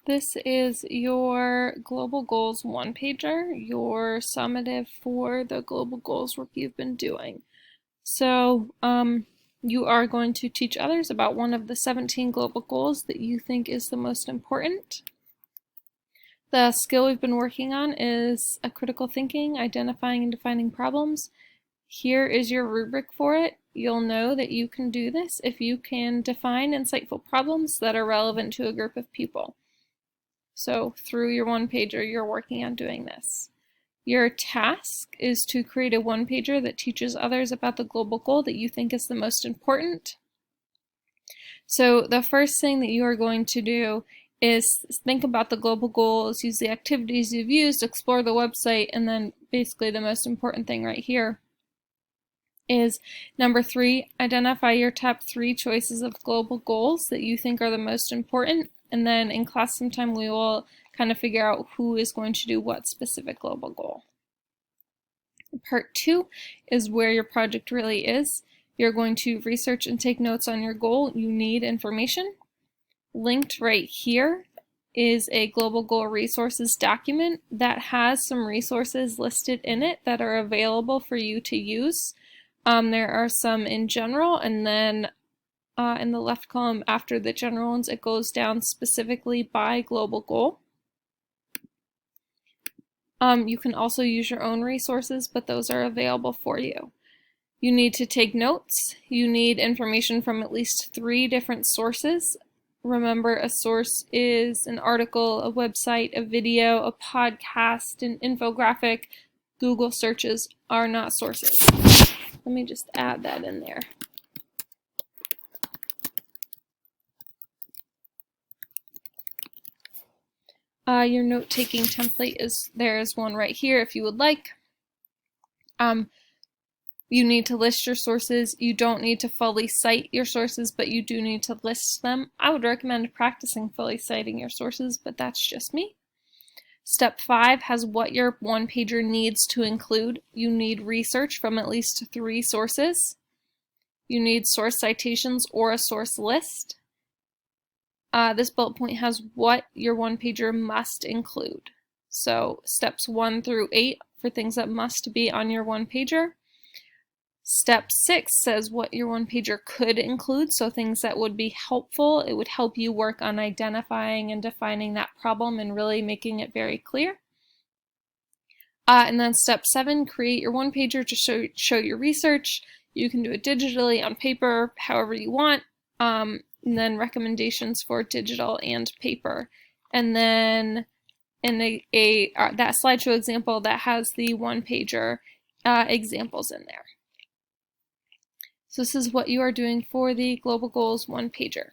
This is your Global Goals one-pager, your summative for the Global Goals work you've been doing. So you are going to teach others about one of the 17 global goals that you think is the most important. The skill we've been working on is critical thinking, identifying and defining problems. Here is your rubric for it. You'll know that you can do this if you can define insightful problems that are relevant to a group of people. So through your one-pager, you're working on doing this. Your task is to create a one-pager that teaches others about the global goal that you think is the most important. So the first thing that you are going to do is think about the global goals, use the activities you've used, explore the website, and then basically the most important thing right here is number 3, identify your top 3 choices of global goals that you think are the most important. And then in class sometime we will kind of figure out who is going to do what specific global goal. Part 2 is where your project really is. You're going to research and take notes on your goal. You need information. Linked right here is a global goal resources document that has some resources listed in it that are available for you to use. There are some in general, and then in the left column after the general ones, it goes down specifically by global goal. You can also use your own resources, but those are available for you. You need to take notes. You need information from at least 3 different sources. Remember, a source is an article, a website, a video, a podcast, an infographic. Google searches are not sources. Let me just add that in there. Your note-taking template is there is one right here if you would like. You need to list your sources. You don't need to fully cite your sources, but you do need to list them. I would recommend practicing fully citing your sources, but that's just me. Step 5 has what your one-pager needs to include. You need research from at least 3 sources. You need source citations or a source list. This bullet point has what your one-pager must include. So steps 1 through 8 for things that must be on your one-pager. Step 6 says what your one-pager could include, so things that would be helpful. It would help you work on identifying and defining that problem and really making it very clear. And then step 7, create your one-pager to show your research. You can do it digitally, on paper, however you want. And then recommendations for digital and paper. And then in that slideshow example that has the one-pager examples in there. So this is what you are doing for the Global Goals one-pager.